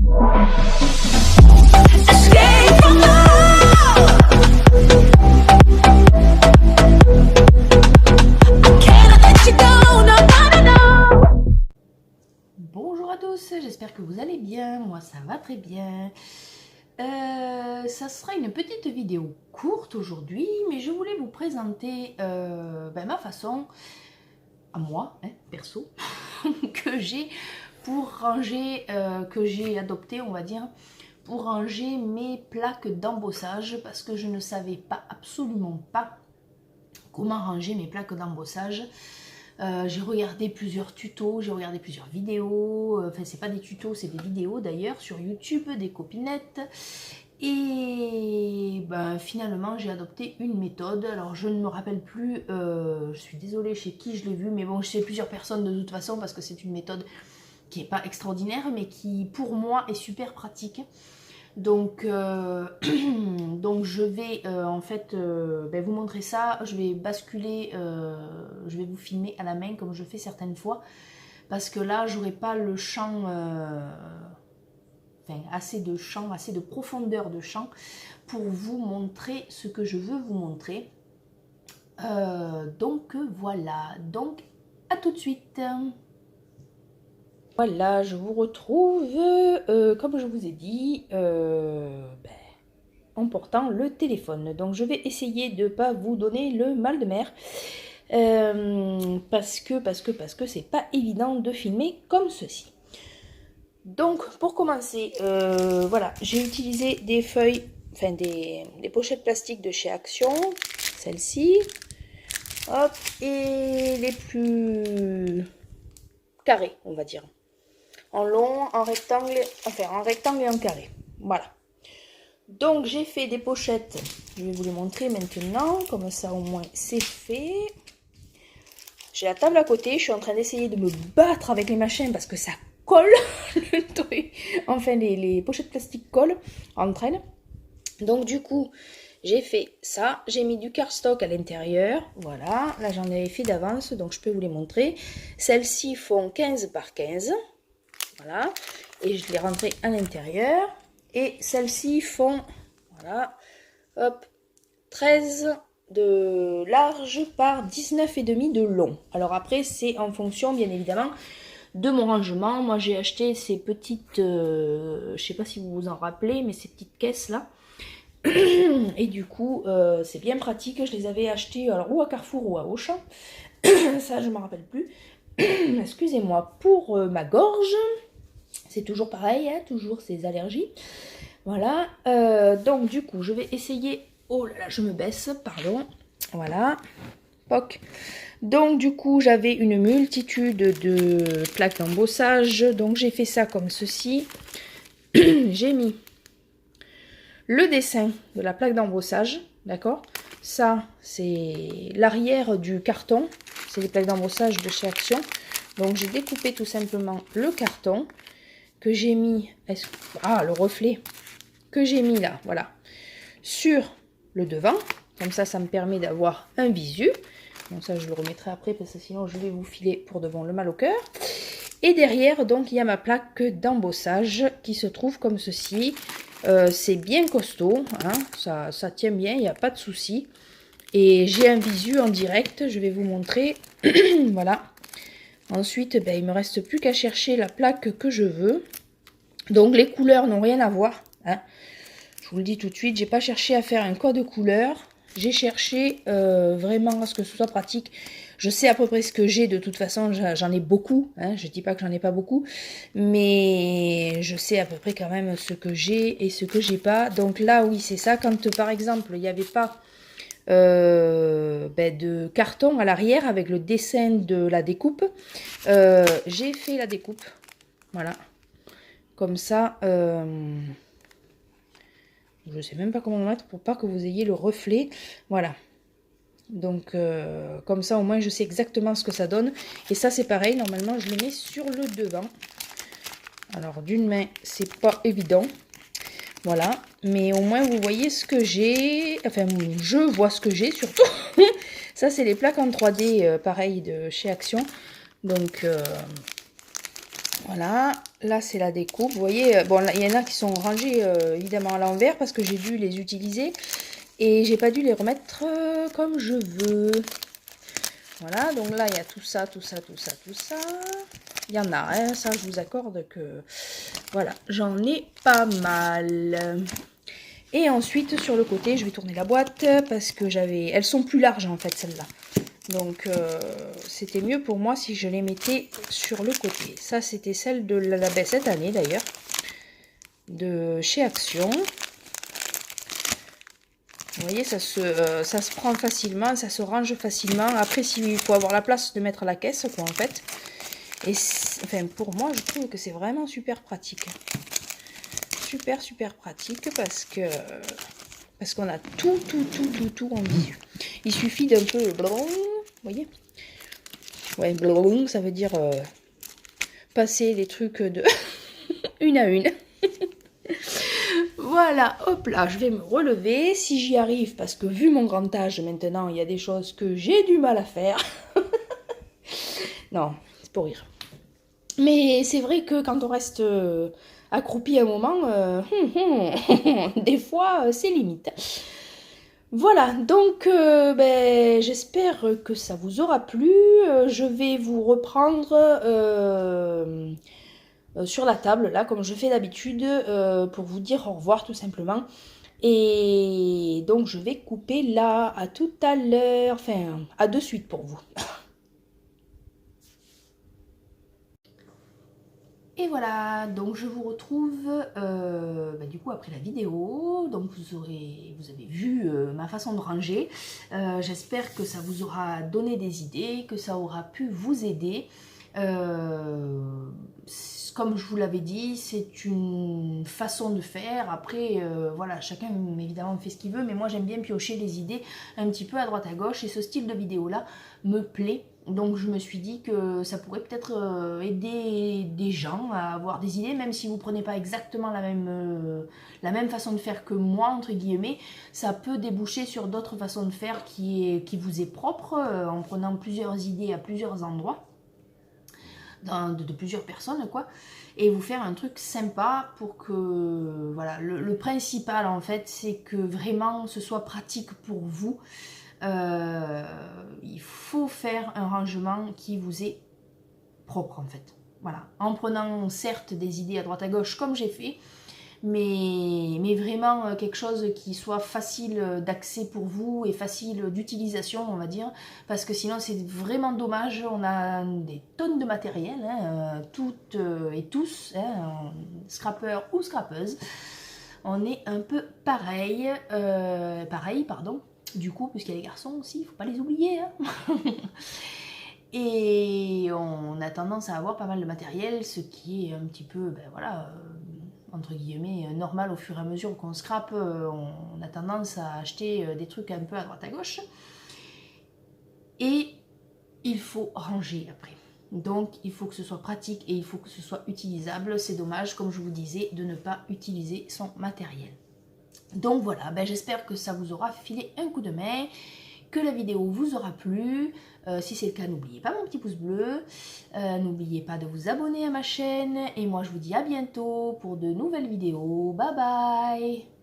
Bonjour à tous, j'espère que vous allez bien, moi ça va très bien. Ça sera une petite vidéo courte aujourd'hui, mais je voulais vous présenter ma façon, à moi, perso, que j'ai pour ranger, que j'ai adopté, on va dire, pour ranger mes plaques d'embossage, parce que je ne savais pas, absolument pas, comment ranger mes plaques d'embossage. J'ai regardé plusieurs tutos, j'ai regardé plusieurs vidéos, enfin c'est pas des tutos, c'est des vidéos d'ailleurs sur YouTube, des copinettes. Et ben, finalement j'ai adopté une méthode, alors je ne me rappelle plus, je suis désolée chez qui je l'ai vu, mais bon, chez plusieurs personnes de toute façon, parce que c'est une méthode qui n'est pas extraordinaire, mais qui pour moi est super pratique. Donc, donc je vais en fait vous montrer ça. Je vais basculer, je vais vous filmer à la main comme je fais certaines fois, parce que là j'aurai pas le champ, assez de champ, assez de profondeur de champ pour vous montrer ce que je veux vous montrer. Donc voilà, donc à tout de suite. Voilà, je vous retrouve, comme je vous ai dit, en portant le téléphone. Donc je vais essayer de ne pas vous donner le mal de mer, parce que c'est pas évident de filmer comme ceci. Donc pour commencer, voilà, j'ai utilisé des feuilles, enfin des pochettes plastiques de chez Action, celle-ci, hop, et les plus carrées, on va dire. En long, en rectangle, enfin en rectangle et en carré. Voilà. Donc j'ai fait des pochettes. Je vais vous les montrer maintenant. Comme ça au moins c'est fait. J'ai la table à côté. Je suis en train d'essayer de me battre avec les machins parce que ça colle. Le truc. Enfin les pochettes plastiques collent entre elles. Donc du coup j'ai fait ça. J'ai mis du cardstock à l'intérieur. Voilà. Là j'en avais fait d'avance. Donc je peux vous les montrer. Celles-ci font 15 par 15. Voilà, et je les rentré à l'intérieur. Et celles-ci font, voilà, hop, 13 de large par 19,5 de long. Alors après, c'est en fonction, bien évidemment, de mon rangement. Moi, j'ai acheté ces petites, je sais pas si vous vous en rappelez, mais ces petites caisses-là. Et du coup, c'est bien pratique. Je les avais achetées, alors, ou à Carrefour ou à Auchan. Ça, je ne me rappelle plus. Excusez-moi pour ma gorge. C'est toujours pareil, hein, toujours ces allergies. Voilà, donc du coup, je vais essayer... Oh là là, je me baisse, pardon. Voilà, poc. Donc du coup, j'avais une multitude de plaques d'embossage. Donc j'ai fait ça comme ceci. J'ai mis le dessin de la plaque d'embossage, d'accord? Ça, c'est l'arrière du carton. C'est les plaques d'embossage de chez Action. Donc j'ai découpé tout simplement le carton que j'ai mis, le reflet que j'ai mis là, voilà, sur le devant. Comme ça me permet d'avoir un visu. Donc ça, je le remettrai après parce que sinon je vais vous filer pour devant le mal au cœur. Et derrière, donc, il y a ma plaque d'embossage qui se trouve comme ceci. C'est bien costaud, hein, ça tient bien, il n'y a pas de souci. Et j'ai un visu en direct, je vais vous montrer. Voilà. Ensuite, il ne me reste plus qu'à chercher la plaque que je veux. Donc les couleurs n'ont rien à voir, hein. Je vous le dis tout de suite, j'ai pas cherché à faire un code couleur. J'ai cherché vraiment à ce que ce soit pratique. Je sais à peu près ce que j'ai, de toute façon, j'en ai beaucoup, hein. Je dis pas que j'en ai pas beaucoup, mais je sais à peu près quand même ce que j'ai et ce que j'ai pas. Donc là, oui, c'est ça. Quand par exemple, il n'y avait pas de carton à l'arrière avec le dessin de la découpe, j'ai fait la découpe, voilà. Comme ça, je sais même pas comment mettre pour pas que vous ayez le reflet. Voilà. Donc, comme ça, au moins, je sais exactement ce que ça donne. Et ça, c'est pareil. Normalement, je le mets sur le devant. Alors, d'une main, c'est pas évident. Voilà. Mais au moins, vous voyez ce que j'ai. Enfin, je vois ce que j'ai, surtout. Ça, c'est les plaques en 3D, pareil, de chez Action. Donc, voilà. Là, c'est la découpe. Vous voyez, bon, il y en a qui sont rangés évidemment à l'envers parce que j'ai dû les utiliser et j'ai pas dû les remettre comme je veux. Voilà, donc là, il y a tout ça, tout ça, tout ça, tout ça. Il y en a, hein, ça, je vous accorde que... Voilà, j'en ai pas mal. Et ensuite, sur le côté, je vais tourner la boîte parce que j'avais... Elles sont plus larges, en fait, celles-là. Donc, c'était mieux pour moi si je les mettais sur le côté. Ça, c'était celle de la cette année, d'ailleurs, de chez Action. Vous voyez, ça se prend facilement, ça se range facilement. Après, il faut avoir la place de mettre la caisse, quoi, en fait. Et enfin, pour moi, je trouve que c'est vraiment super pratique. Super, super pratique parce qu'on a tout en visu. Il suffit d'un peu... Vous voyez? Ouais, ça veut dire passer les trucs de une à une. Voilà, hop là, je vais me relever, si j'y arrive, parce que vu mon grand âge maintenant, il y a des choses que j'ai du mal à faire. Non, c'est pour rire. Mais c'est vrai que quand on reste accroupi un moment, des fois, c'est limite. Voilà, donc ben, j'espère que ça vous aura plu. Je vais vous reprendre sur la table, là, comme je fais d'habitude, pour vous dire au revoir tout simplement. Et donc je vais couper là, à tout à l'heure, enfin à de suite pour vous. Et voilà, donc je vous retrouve bah, du coup après la vidéo. Donc vous avez vu ma façon de ranger. J'espère que ça vous aura donné des idées, que ça aura pu vous aider. Comme je vous l'avais dit, c'est une façon de faire. Après, voilà, chacun évidemment fait ce qu'il veut, mais moi j'aime bien piocher les idées un petit peu à droite à gauche, et ce style de vidéo là me plaît. Donc je me suis dit que ça pourrait peut-être aider des gens à avoir des idées, même si vous ne prenez pas exactement la même façon de faire que moi, entre guillemets, ça peut déboucher sur d'autres façons de faire qui vous est propre, en prenant plusieurs idées à plusieurs endroits. De plusieurs personnes, quoi, et vous faire un truc sympa pour que, voilà, le principal en fait, c'est que vraiment ce soit pratique pour vous. Il faut faire un rangement qui vous est propre en fait, voilà, en prenant certes des idées à droite à gauche comme j'ai fait, mais vraiment quelque chose qui soit facile d'accès pour vous et facile d'utilisation, on va dire, parce que sinon c'est vraiment dommage. On a des tonnes de matériel, hein, toutes et tous, hein, scrappeurs ou scrapeuses, on est un peu pareil, pardon, du coup, puisqu'il y a les garçons aussi, il ne faut pas les oublier, hein. Et on a tendance à avoir pas mal de matériel, ce qui est un petit peu, ben voilà, entre guillemets, normal au fur et à mesure qu'on scrape. On a tendance à acheter des trucs un peu à droite à gauche. Et il faut ranger après. Donc il faut que ce soit pratique et il faut que ce soit utilisable. C'est dommage, comme je vous disais, de ne pas utiliser son matériel. Donc voilà, ben j'espère que ça vous aura filé un coup de main, que la vidéo vous aura plu. Si c'est le cas, n'oubliez pas mon petit pouce bleu, n'oubliez pas de vous abonner à ma chaîne, et moi je vous dis à bientôt pour de nouvelles vidéos. Bye bye!